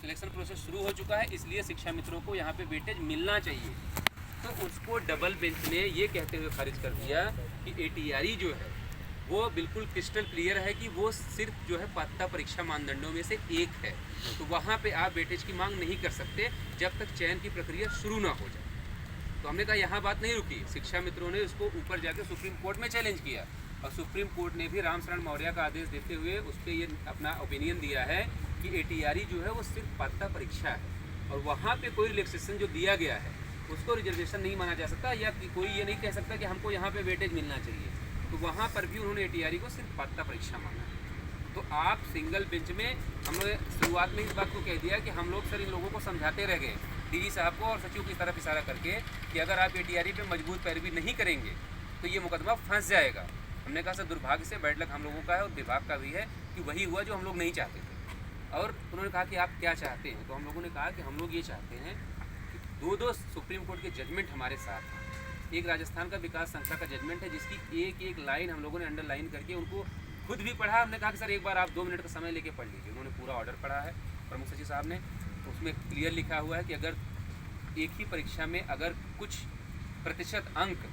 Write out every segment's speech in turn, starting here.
Selection process शुरू हो चुका है, इसलिए शिक्षा मित्रों को यहाँ पे वेटेज मिलना चाहिए। तो उसको डबल बेंच ने ये कहते हुए खारिज कर दिया कि ATRE जो है वो बिल्कुल क्रिस्टल क्लियर है कि वो सिर्फ जो है पात्रता परीक्षा मानदंडों में से एक है। तो वहाँ पे आप वेटेज की मांग नहीं कर सकते जब तक चयन की प्रक्रिया शुरू ना हो जाए। तो हमने कहा यहाँ बात नहीं रुकी, शिक्षा मित्रों ने उसको ऊपर जाके सुप्रीम कोर्ट में चैलेंज किया और सुप्रीम कोर्ट ने भी राम शरण मौर्य का आदेश देते हुए उस पर ये अपना ओपिनियन दिया है कि ATRE जो है वो सिर्फ पात्रता परीक्षा है और वहाँ पे कोई रिलैक्सेशन जो दिया गया है उसको रिजर्वेशन नहीं माना जा सकता या कोई ये नहीं कह सकता कि हमको यहाँ पे वेटेज मिलना चाहिए। तो वहाँ पर भी उन्होंने ATRE को सिर्फ पात्रता परीक्षा माना। तो आप सिंगल बेंच में हमने शुरुआत में इस बात को कह दिया कि हम लोग सर इन लोगों को समझाते रह गए DG साहब को और सचिव की तरफ इशारा करके कि अगर आप ATRE पे मजबूत पैरवी नहीं करेंगे तो ये मुकदमा फंस जाएगा। हमने कहा सर दुर्भाग्य से बैड लक हम लोगों का है और विभाग का भी है कि वही हुआ जो हम लोग नहीं चाहते थे। और उन्होंने कहा कि आप क्या चाहते हैं, तो हम लोगों ने कहा कि हम लोग ये चाहते हैं कि दो सुप्रीम कोर्ट के जजमेंट हमारे साथ हैं। एक राजस्थान का विकास संस्था का जजमेंट है जिसकी एक एक लाइन हम लोगों ने अंडरलाइन करके उनको खुद भी पढ़ा। हमने कहा कि सर एक बार आप 2 मिनट का समय लेके पढ़ लीजिए। उन्होंने पूरा ऑर्डर पढ़ा है प्रमुख सचिव साहब ने, तो उसमें क्लियर लिखा हुआ है कि अगर एक ही परीक्षा में अगर कुछ प्रतिशत अंक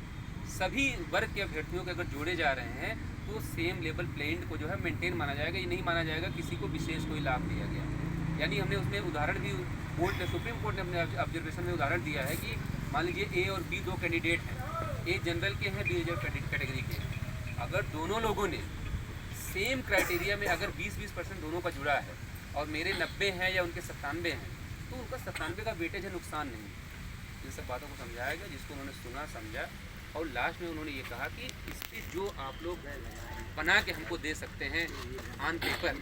सभी वर्ग के अभ्यर्थियों के अगर जोड़े जा रहे हैं तो सेम लेवल प्लेइंग को जो है मेंटेन माना जाएगा। ये नहीं माना जाएगा किसी को विशेष कोई लाभ दिया गया। यानी हमने उसमें उदाहरण भी कोर्ट ने सुप्रीम कोर्ट ने अपने ऑब्जर्वेशन में उदाहरण दिया है कि मान लीजिए A और B 2 कैंडिडेट हैं, A जनरल के हैं, B रिजर्व कैटेगरी के हैं। अगर दोनों लोगों ने सेम क्राइटेरिया में अगर 20% दोनों का जुड़ा है और मेरे 90 हैं या उनके 97 हैं तो उनका 97 का वेटेज है, नुकसान नहीं। इन सब बातों को समझाया गया जिसको उन्होंने सुना समझा और लास्ट में उन्होंने ये कहा कि इस पर जो आप लोग बना के हमको दे सकते हैं ऑन पेपर,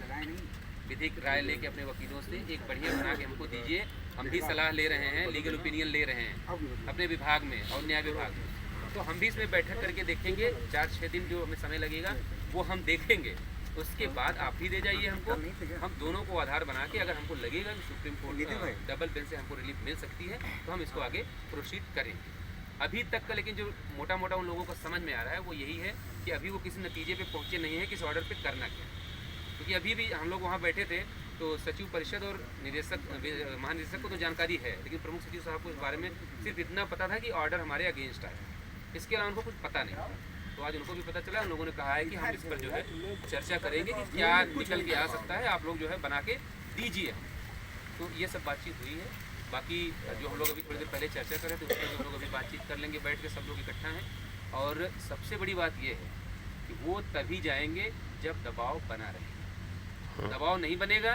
विधिक राय लेके अपने वकीलों से एक बढ़िया बना के हमको दीजिए। हम भी सलाह ले रहे हैं, लीगल ओपिनियन ले रहे हैं अपने विभाग में और न्याय विभाग में। तो हम भी इसमें बैठक करके देखेंगे, 4-6 दिन जो हमें समय लगेगा वो हम देखेंगे। उसके बाद आप भी दे जाइए हमको, हम दोनों को आधार बना के अगर हमको लगेगा कि सुप्रीम कोर्ट डबल बेंच से हमको रिलीफ मिल सकती है तो हम इसको आगे प्रोसीड करेंगे। अभी तक का लेकिन जो मोटा मोटा उन लोगों को समझ में आ रहा है वो यही है कि अभी वो किसी नतीजे पे पहुंचे नहीं है कि इस ऑर्डर पे करना क्या। क्योंकि अभी भी हम लोग वहाँ बैठे थे तो सचिव परिषद और निदेशक महानिदेशक को तो जानकारी है, लेकिन प्रमुख सचिव साहब को इस बारे में सिर्फ इतना पता था कि ऑर्डर हमारे अगेंस्ट आया, इसके अलावा उनको कुछ पता नहीं। तो आज उनको भी पता चला, उन लोगों ने कहा है कि हम इस पर जो है चर्चा करेंगे कि क्या निकल के आ सकता है, आप लोग जो है बना के दीजिए। तो ये सब बातचीत हुई है। बाकी जो हम लोग अभी थोड़ी देर पहले चर्चा कर रहे थे उस पर जो हम लोग अभी बातचीत कर लेंगे बैठ के, सब लोग इकट्ठा हैं। और सबसे बड़ी बात ये है कि वो तभी जाएंगे जब दबाव बना रहे। दबाव नहीं बनेगा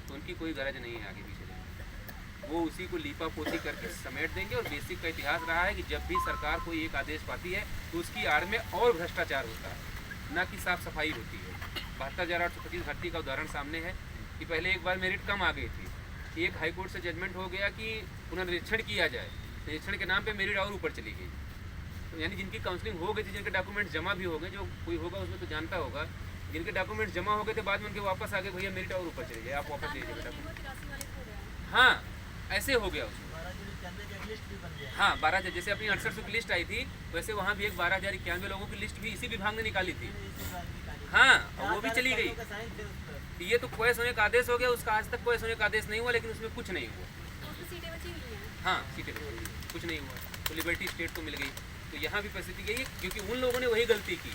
तो उनकी कोई गरज नहीं है आगे पीछे जाने। वो उसी को लीपा पोती करके समेट देंगे। और बेसिक का इतिहास रहा है कि जब भी सरकार कोई एक आदेश पाती है तो उसकी आड़ में और भ्रष्टाचार होता है, ना कि साफ सफाई होती है। 72,825 भर्ती का उदाहरण सामने है कि पहले एक बार मेरिट कम आ गई थी, एक हाईकोर्ट से जजमेंट हो गया कि पुनर्निरीक्षण किया जाए, निरीक्षण के नाम पे मेरिट और ऊपर चली गई। तो यानी जिनकी काउंसलिंग हो गई थी, जिनके डॉक्यूमेंट जमा भी हो गए, जो कोई होगा उसमें तो जानता होगा, जिनके डॉक्यूमेंट जमा हो गए थे बाद में उनके वापस आ गए, भैया मेरिट और ऊपर चले गए, आप वापस ले लीजिए डॉक्यूमेंट। हाँ ऐसे हो गया उसमें। हाँ 12,000 जैसे अपनी 6800 की लिस्ट आई थी वैसे वहाँ भी एक 12,091 लोगों की लिस्ट भी इसी विभाग ने निकाली थी। हाँ और वो भी चली गई। ये तो क्वेश्चन होने का आदेश हो गया, उसका आज तक क्वेश्चन होने का आदेश नहीं हुआ, लेकिन उसमें कुछ नहीं हुआ। हाँ सीटें कुछ नहीं हुआ तो लिबर्टी स्टेट को मिल गई। तो यहाँ भी परिस्थिति यही है क्योंकि उन लोगों ने वही गलती की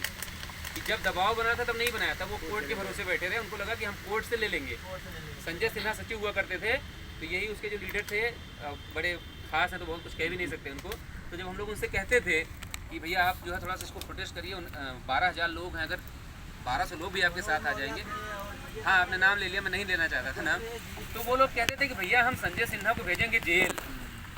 कि जब दबाव बना था तब नहीं बनाया था, वो कोर्ट के भरोसे बैठे थे, उनको लगा कि हम कोर्ट से ले लेंगे। संजय सिन्हा सचिव हुआ करते थे तो यही उसके जो लीडर थे, बड़े खास हैं तो बहुत कुछ कह भी नहीं सकते उनको। तो जब हम लोग उनसे कहते थे कि भैया आप जो है थोड़ा सा इसको प्रोटेस्ट करिए, 12,000 लोग हैं, अगर 1200 लोग भी आपके साथ आ जाएंगे। हाँ आपने नाम ले लिया, मैं नहीं लेना चाहता था नाम। तो वो लोग कहते थे कि भैया हम संजय सिन्हा को भेजेंगे जेल,